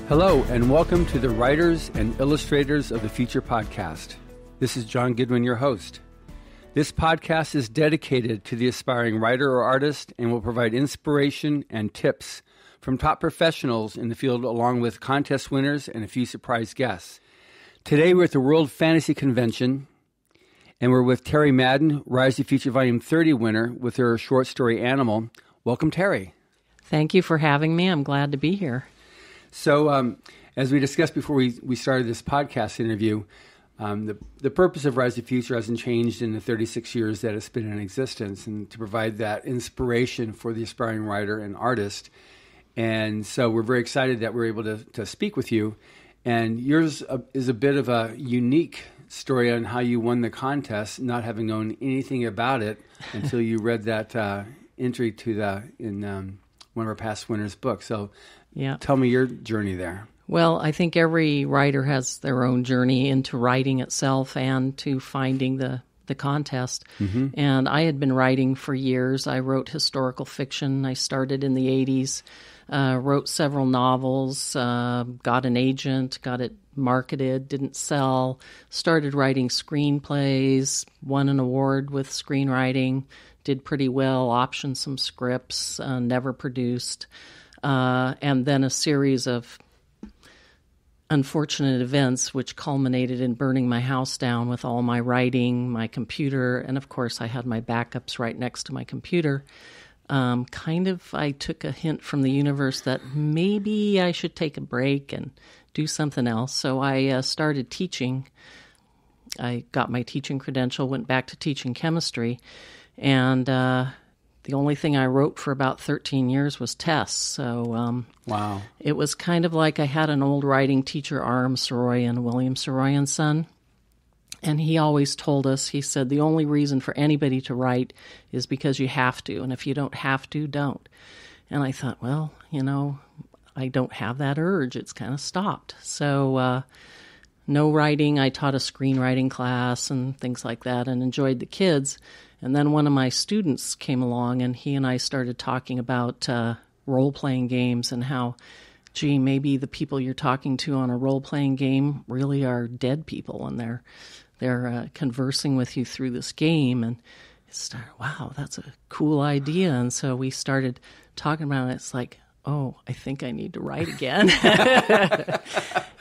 Hello, and welcome to the Writers and Illustrators of the Future podcast. This is John Goodwin, your host. This podcast is dedicated to the aspiring writer or artist and will provide inspiration and tips from top professionals in the field, along with contest winners and a few surprise guests. Today, we're at the World Fantasy Convention, and we're with Terry Madden, Rise to Future Volume 30 winner, with her short story Animal. Welcome, Terry. Thank you for having me. I'm glad to be here. So, as we discussed before we started this podcast interview, the purpose of Rise to Future hasn't changed in the 36 years that it's been in existence, and to provide that inspiration for the aspiring writer and artist. And so we're very excited that we're able to speak with you. And yours is a bit of a unique story on how you won the contest, not having known anything about it until you read that entry in one of our past winners' books. So tell me your journey there. Well, I think every writer has their own journey into writing itself and to finding the contest. Mm-hmm. And I had been writing for years. I wrote historical fiction. I started in the 80s, wrote several novels, got an agent, got it marketed, didn't sell, started writing screenplays, won an award with screenwriting, did pretty well, optioned some scripts, never produced. And then a series of unfortunate events which culminated in burning my house down with all my writing, my computer, and of course I had my backups right next to my computer. I took a hint from the universe that maybe I should take a break and do something else. So I started teaching. I got my teaching credential, went back to teaching chemistry, and the only thing I wrote for about 13 years was tests. So wow. It was kind of like I had an old writing teacher, R.M. Soroyan, William Soroyan's son. And he always told us, he said, the only reason for anybody to write is because you have to. And if you don't have to, don't. And I thought, well, I don't have that urge. It's kind of stopped. So no writing. I taught a screenwriting class and things like that and enjoyed the kids. And then one of my students came along, and he and I started talking about role-playing games and how, gee, maybe the people you're talking to on a role-playing game really are dead people, and they're conversing with you through this game. And it started, wow, that's a cool idea. And so we started talking about it. It's like, oh, I think I need to write again.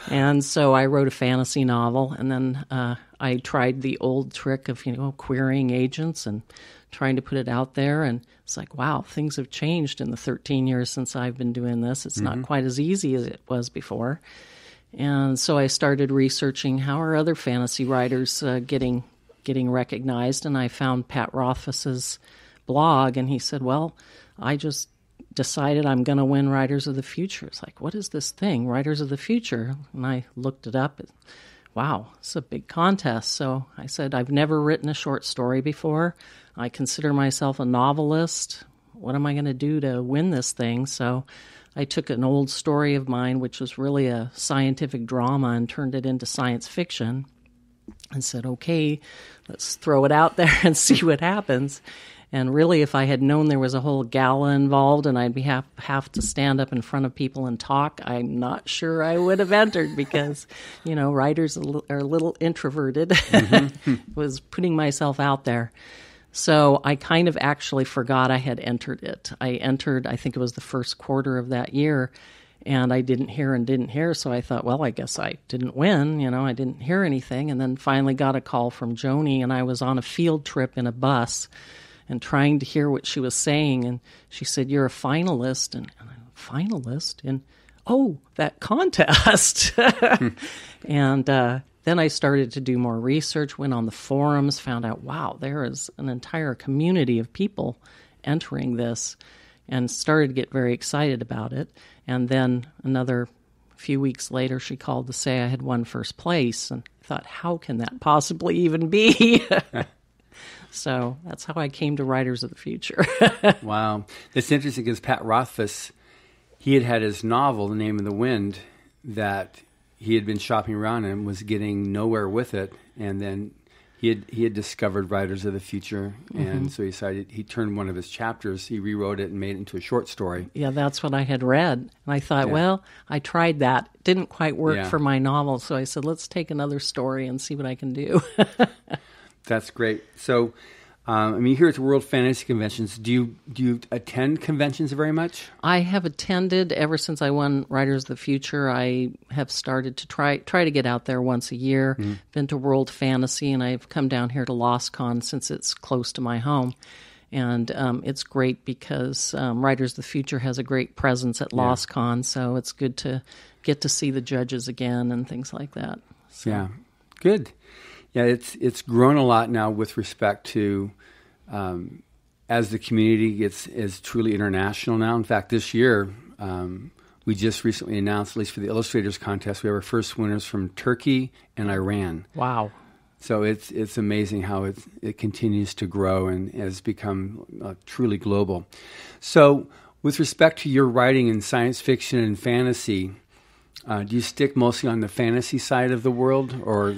And so I wrote a fantasy novel, and then I tried the old trick of, querying agents and trying to put it out there. And it's like, wow, things have changed in the 13 years since I've been doing this. It's not quite as easy as it was before. And so I started researching how are other fantasy writers getting recognized. And I found Pat Rothfuss's blog, and he said, well, I just decided I'm going to win Writers of the Future. It's like, what is this thing, Writers of the Future? And I looked it up. Wow, it's a big contest. So I said, I've never written a short story before. I consider myself a novelist. What am I going to do to win this thing? So I took an old story of mine, which was really a scientific drama, and turned it into science fiction and said, okay, let's throw it out there and see what happens. And really, if I had known there was a whole gala involved and I'd have to stand up in front of people and talk, I'm not sure I would have entered because, writers are a little introverted. Mm-hmm. Was putting myself out there. So I kind of actually forgot I had entered it. I think it was the first quarter of that year, and I didn't hear. So I thought, well, I guess I didn't win. I didn't hear anything. And then finally got a call from Joni, and I was on a field trip in a bus and trying to hear what she was saying. And she said, you're a finalist. And I'm a finalist? And, oh, that contest. And then I started to do more research, went on the forums, found out, wow, there is an entire community of people entering this, and started to get very excited about it. And then another few weeks later, she called to say I had won first place. And I thought, how can that possibly even be? So that's how I came to Writers of the Future. Wow. That's interesting because Pat Rothfuss, he had his novel, The Name of the Wind, that he had been shopping around and was getting nowhere with it. And then He had discovered Writers of the Future, and so he turned one of his chapters, he rewrote it and made it into a short story. Yeah, that's what I had read. And I thought, well, I tried that. It didn't quite work for my novel, so I said, let's take another story and see what I can do. That's great. So, you hear at the World Fantasy Conventions. Do you attend conventions very much? I have attended ever since I won Writers of the Future. I have started to try to get out there once a year. Been to World Fantasy, and I've come down here to LostCon since it's close to my home. And it's great because Writers of the Future has a great presence at LostCon, so it's good to get to see the judges again and things like that. So. Yeah, good. Yeah, it's grown a lot now with respect to as the community is truly international now. In fact, this year we just recently announced, at least for the Illustrators contest, we have our first winners from Turkey and Iran. Wow! So it's amazing how it continues to grow and has become truly global. So with respect to your writing in science fiction and fantasy, do you stick mostly on the fantasy side of the world, or?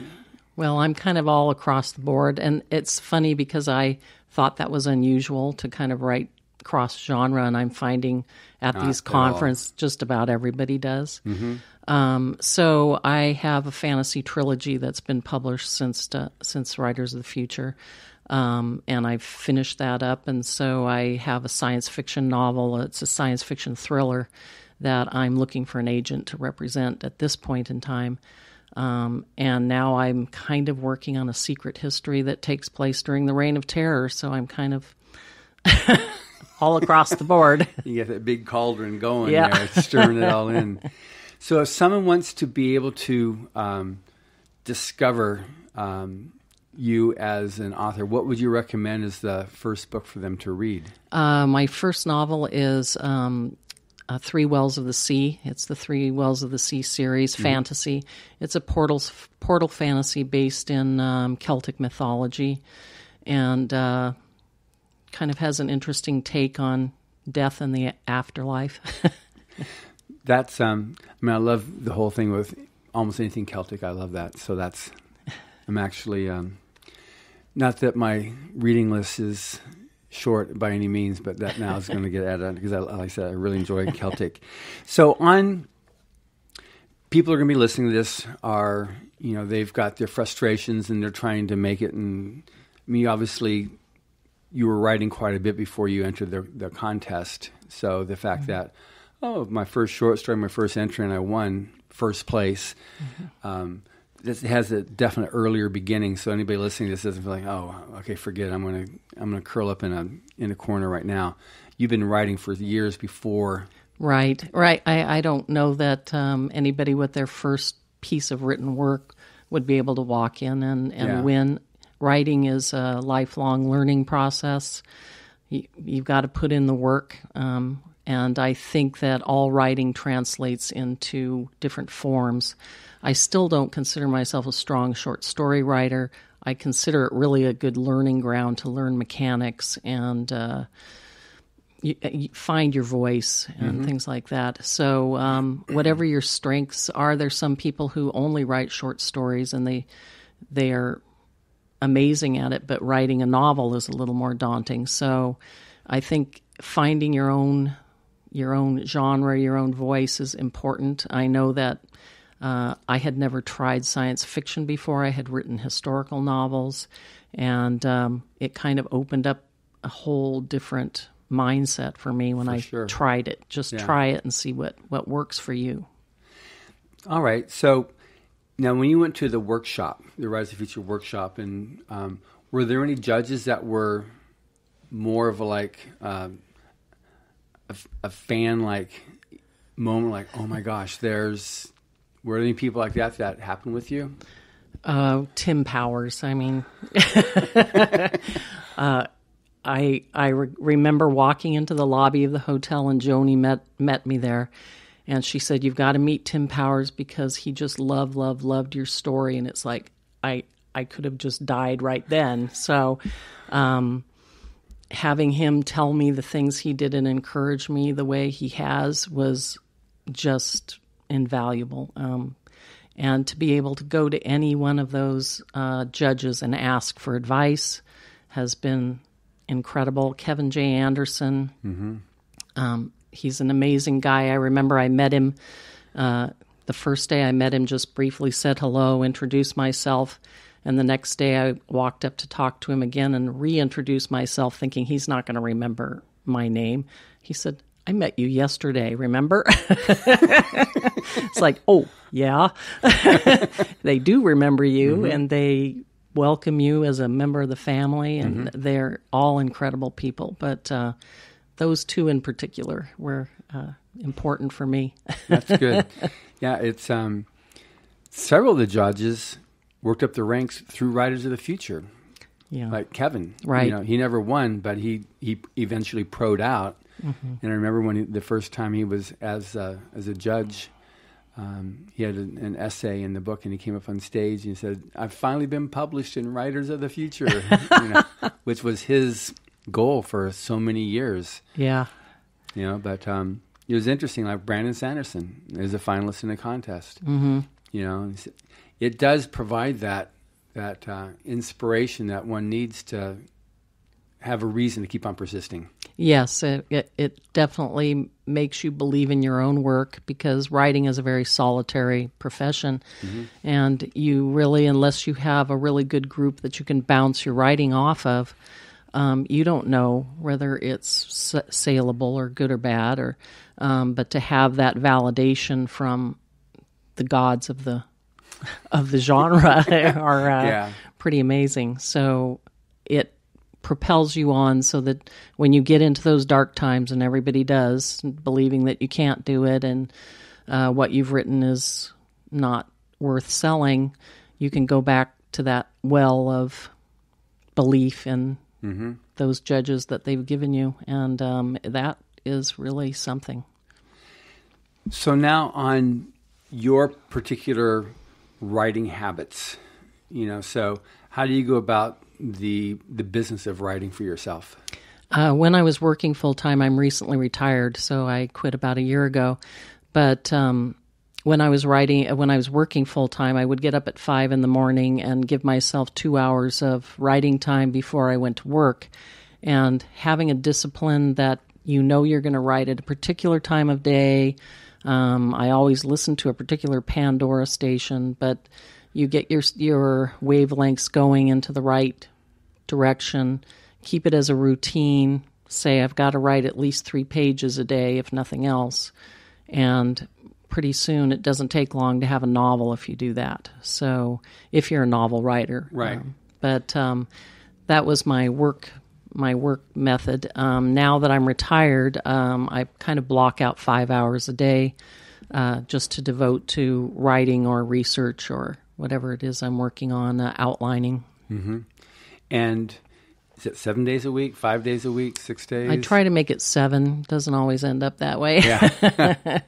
Well, I'm kind of all across the board, and it's funny because I thought that was unusual to kind of write cross-genre, and I'm finding at these conferences just about everybody does. So I have a fantasy trilogy that's been published since Writers of the Future, and I've finished that up, and so I have a science fiction novel. It's a science fiction thriller that I'm looking for an agent to represent at this point in time. And now I'm kind of working on a secret history that takes place during the Reign of Terror, so I'm kind of all across the board. You get that big cauldron going there, stirring it all in. So if someone wants to be able to discover you as an author, what would you recommend as the first book for them to read? My first novel is Three Wells of the Sea. It's the Three Wells of the Sea series, fantasy. It's a portal fantasy based in Celtic mythology, and kind of has an interesting take on death and the afterlife. That's I love the whole thing with almost anything Celtic. I love that. So I'm actually not that my reading list is short by any means, but that now is going to get added because, like I said, I really enjoy Celtic. So people are going to be listening to this they've got their frustrations and they're trying to make it. And obviously, you were writing quite a bit before you entered the contest. So the fact that, my first short story, my first entry, and I won first place. This has a definite earlier beginning, so anybody listening to this doesn't feel like, oh, okay, forget it. I'm gonna curl up in a corner right now. You've been writing for years before. Right. I don't know that anybody with their first piece of written work would be able to walk in and win. Writing is a lifelong learning process. You've got to put in the work, and I think that all writing translates into different forms. I still don't consider myself a strong short story writer. I consider it really a good learning ground to learn mechanics and you find your voice and things like that. So whatever your strengths are, there's some people who only write short stories and they are amazing at it, but writing a novel is a little more daunting. So I think finding your own genre, your own voice is important. I know that I had never tried science fiction before. I had written historical novels, and it kind of opened up a whole different mindset for me when tried it. Just try it and see what works for you. All right. So now when you went to the workshop, the Rise of the Future workshop, and were there any judges that were more of a fan moment, like, oh my gosh, were there any people like that happened with you? Tim Powers. I mean, I remember walking into the lobby of the hotel and Joni met me there, and she said, "You've got to meet Tim Powers because he just loved your story." And it's like I could have just died right then. So having him tell me the things he did and encourage me the way he has was just invaluable. And to be able to go to any one of those judges and ask for advice has been incredible. Kevin J. Anderson, he's an amazing guy. I remember I met him the first day I met him, just briefly said hello, introduced myself, and the next day I walked up to talk to him again and reintroduced myself, thinking he's not going to remember my name. He said, I met you yesterday, remember? It's like, oh, yeah. They do remember you, and they welcome you as a member of the family, and they're all incredible people. But those two in particular were important for me. That's good. Yeah, it's several of the judges worked up the ranks through Writers of the Future. Yeah. Like Kevin. Right. You know, he never won, but he eventually pro'd out. And I remember when the first time he was as a judge, he had an essay in the book, and he came up on stage and he said, I've finally been published in Writers of the Future, which was his goal for so many years. Yeah. You know, but it was interesting. Like Brandon Sanderson is a finalist in a contest. You know, it does provide that inspiration that one needs to have a reason to keep on persisting. Yes, it definitely makes you believe in your own work, because writing is a very solitary profession, and you really, unless you have a really good group that you can bounce your writing off of, you don't know whether it's saleable or good or bad, or but to have that validation from the gods of the genre are pretty amazing. So it propels you on, so that when you get into those dark times, and everybody does, believing that you can't do it and what you've written is not worth selling, you can go back to that well of belief in those judges that they've given you, and that is really something. So now on your particular writing habits, you know, so how do you go about the business of writing for yourself? When I was working full-time, I'm recently retired, so I quit about a year ago. But when I was working full-time, I would get up at 5 in the morning and give myself 2 hours of writing time before I went to work. And having a discipline that you know you're going to write at a particular time of day. I always listen to a particular Pandora station, but you get your wavelengths going into the right direction. Keep it as a routine. Say, I've got to write at least 3 pages a day, if nothing else. And pretty soon, it doesn't take long to have a novel if you do that. So if you're a novel writer. Right. But that was my work method. Now that I'm retired, I kind of block out 5 hours a day just to devote to writing or research or whatever it is I'm working on, outlining. And is it 7 days a week, 5 days a week, 6 days? I try to make it 7. Doesn't always end up that way. Yeah.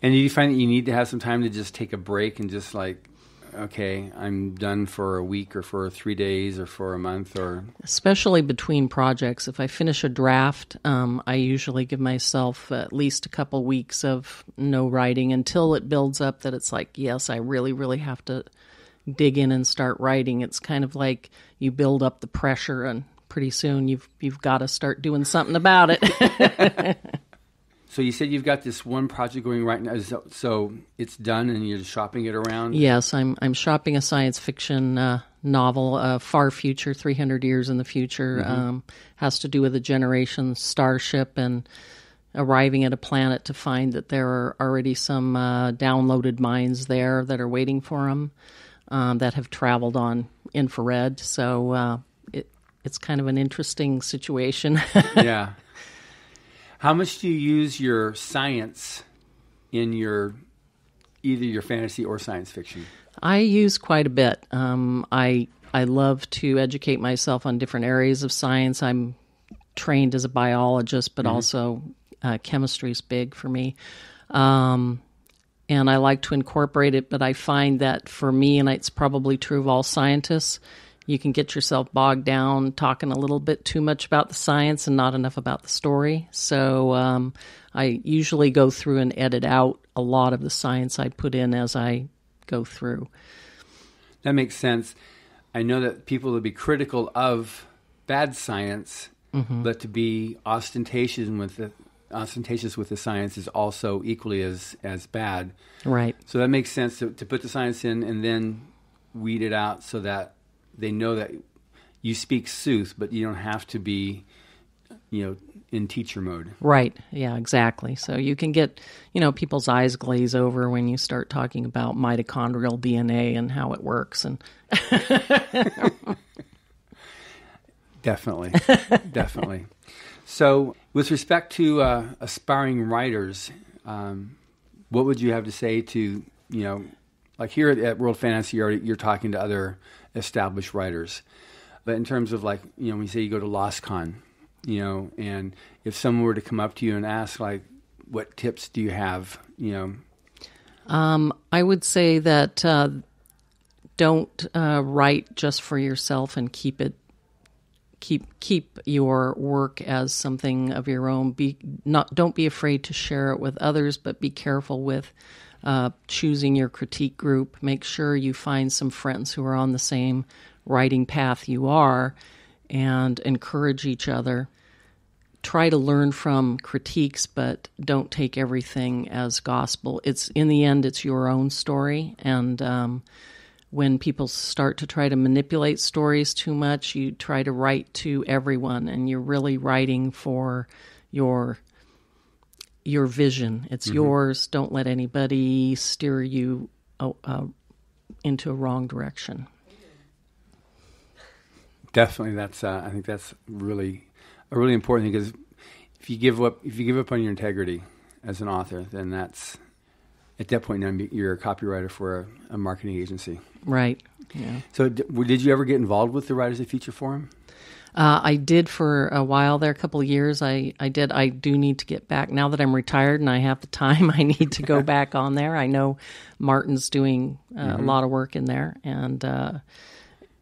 And do you find that you need to have some time to just take a break and just like, okay, I'm done for a week or for 3 days or for a month? Or especially between projects. If I finish a draft, I usually give myself at least a couple weeks of no writing until it builds up that it's like, yes, I really, really have to dig in and start writing. It's kind of like you build up the pressure, and pretty soon you've got to start doing something about it. So you said you've got this one project going right now. So it's done, and you're just shopping it around? Yes, I'm shopping a science fiction novel, far future, 300 years in the future. Has to do with a generation starship and arriving at a planet to find that there are already some downloaded minds there that are waiting for them that have traveled on infrared. So it's kind of an interesting situation. Yeah. How much do you use your science in either your fantasy or science fiction? I use quite a bit. I love to educate myself on different areas of science. I'm trained as a biologist, but also chemistry is big for me. And I like to incorporate it, but I find that for me, and it's probably true of all scientists, you can get yourself bogged down talking a little bit too much about the science and not enough about the story. So I usually go through and edit out a lot of the science I put in as I go through. That makes sense. I know that people will be critical of bad science, but to be ostentatious with the science is also equally as bad. Right. So that makes sense to put the science in and then weed it out so that they know that you speak sooth, but you don't have to be, in teacher mode. Right. Yeah, exactly. So you can get, people's eyes glaze over when you start talking about mitochondrial DNA and how it works. And Definitely. Definitely. So with respect to aspiring writers, what would you have to say to, like here at World Fantasy, you're talking to other established writers. But in terms of when you say you go to LostCon, and if someone were to come up to you and ask, what tips do you have, I would say that don't write just for yourself and keep your work as something of your own. Don't be afraid to share it with others, but be careful with choosing your critique group. Make sure you find some friends who are on the same writing path you are, and encourage each other. Try to learn from critiques, but don't take everything as gospel. In the end, it's your own story, and when people start to try to manipulate stories too much, you try to write to everyone, and you're really writing for your vision. It's yours. Don't let anybody steer you into a wrong direction. Definitely, I think that's really a really important thing, because if you give up on your integrity as an author, then that's at that point now you're a copywriter for a marketing agency. Right. Yeah. So did you ever get involved with the Writers of the Future Forum? I did for a while there, a couple of years. I did. I do need to get back. Now that I'm retired and I have the time, I need to go back on there. I know Martin's doing a lot of work in there, and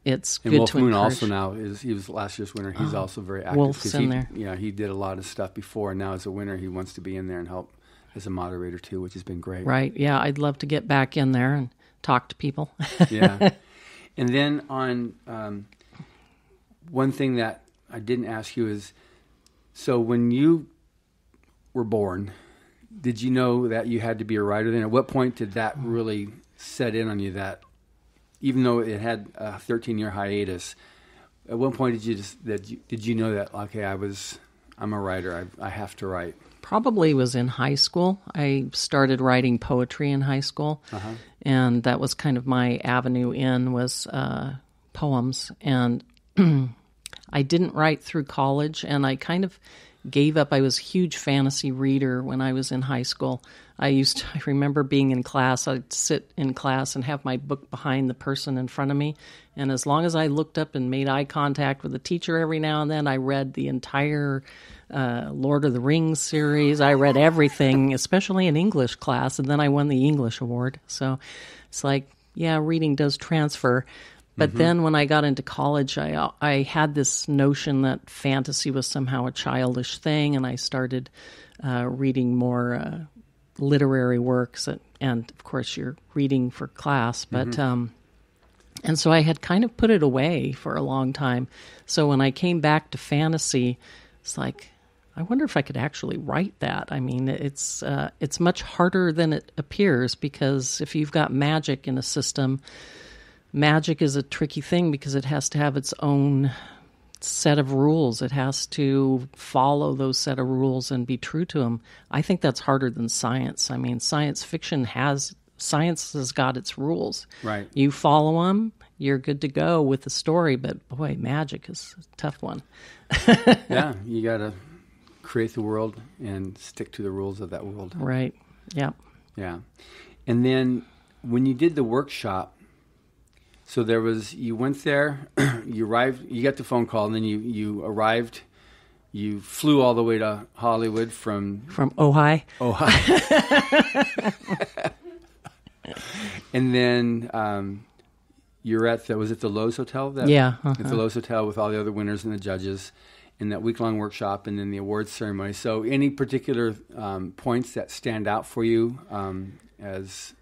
it's good to encourage. And Wolf Moon also now he was last year's winner. He's also very active. Wolf's in there. Yeah, he did a lot of stuff before, and now as a winner, he wants to be in there and help as a moderator too, which has been great. Right. Yeah, I'd love to get back in there and talk to people. Yeah. And then on one thing that I didn't ask you is, so when you were born, did you know that you had to be a writer then? At what point did that really set in on you, that even though it had a 13-year hiatus, at what point did you know that, okay, I'm a writer, I have to write? Probably was in high school. I started writing poetry in high school, and that was kind of my avenue in, was poems. And I didn't write through college, and I kind of gave up. I was a huge fantasy reader when I was in high school. I remember being in class. I'd sit in class and have my book behind the person in front of me, and as long as I looked up and made eye contact with the teacher every now and then, I read the entire Lord of the Rings series. I read everything, especially in English class, and then I won the English award. So it's like, yeah, reading does transfer. But then when I got into college, I had this notion that fantasy was somehow a childish thing, and I started reading more literary works. And, of course, you're reading for class. But and so I had kind of put it away for a long time. So when I came back to fantasy, it's like, I wonder if I could actually write that. I mean, it's much harder than it appears, because if you've got magic in a system, magic is a tricky thing because it has to have its own set of rules. It has to follow those set of rules and be true to them. I think that's harder than science. I mean, science has got its rules. Right. You follow them, you're good to go with the story, but boy, magic is a tough one. Yeah, you got to create the world and stick to the rules of that world. Right. Yeah. Yeah. And then when you did the workshop, so you went there, you arrived, you got the phone call, and then you arrived, you flew all the way to Hollywood from Ojai. And then you're at was it the Lowe's Hotel? Yeah. At the Lowe's Hotel with all the other winners and the judges in that week-long workshop, and then the awards ceremony. So any particular points that stand out for you as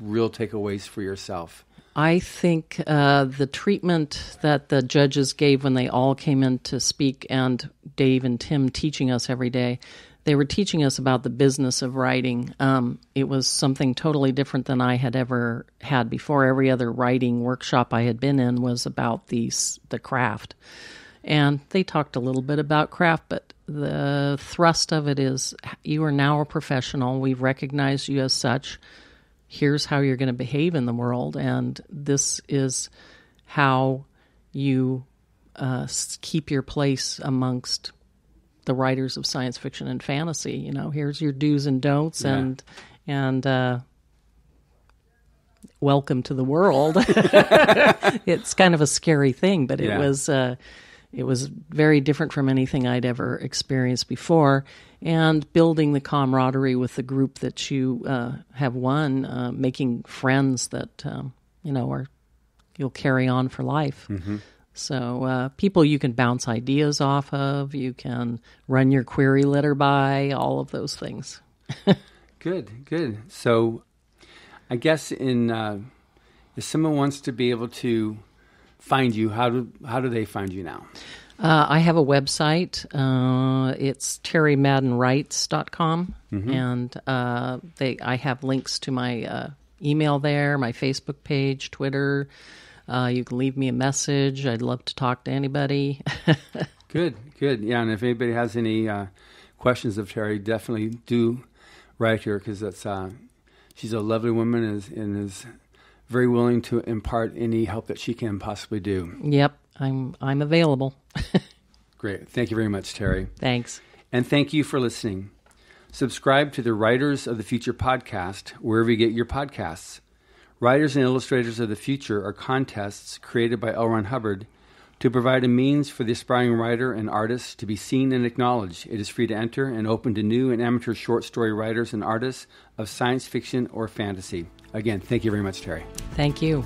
real takeaways for yourself? I think the treatment that the judges gave when they all came in to speak, and Dave and Tim teaching us every day, they were teaching us about the business of writing. It was something totally different than I had ever had before. Every other writing workshop I had been in was about the craft. And they talked a little bit about craft, but the thrust of it is you are now a professional. We've recognized you as such. Here's how you're going to behave in the world, and this is how you keep your place amongst the writers of science fiction and fantasy. You know, here's your do's and don'ts, and welcome to the world. It's kind of a scary thing, but it was very different from anything I'd ever experienced before. And building the camaraderie with the group that you have won, making friends that you'll carry on for life. Mm-hmm. So people you can bounce ideas off of, you can run your query letter by, all of those things. Good. So I guess if someone wants to be able to find you, how do they find you now? I have a website. It's terrymaddenwrites.com, mm-hmm. and I have links to my email there, my Facebook page, Twitter. You can leave me a message. I'd love to talk to anybody. Good. Yeah, and if anybody has any questions of Terry, definitely do write her, because she's a lovely woman and is very willing to impart any help that she can possibly do. Yep, I'm available. Great. Thank you very much, Terry. Thanks. And thank you for listening. Subscribe to the Writers of the Future podcast wherever you get your podcasts. Writers and Illustrators of the Future are contests created by L. Ron Hubbard to provide a means for the aspiring writer and artist to be seen and acknowledged. It is free to enter and open to new and amateur short story writers and artists of science fiction or fantasy. Again, thank you very much, Terry. Thank you.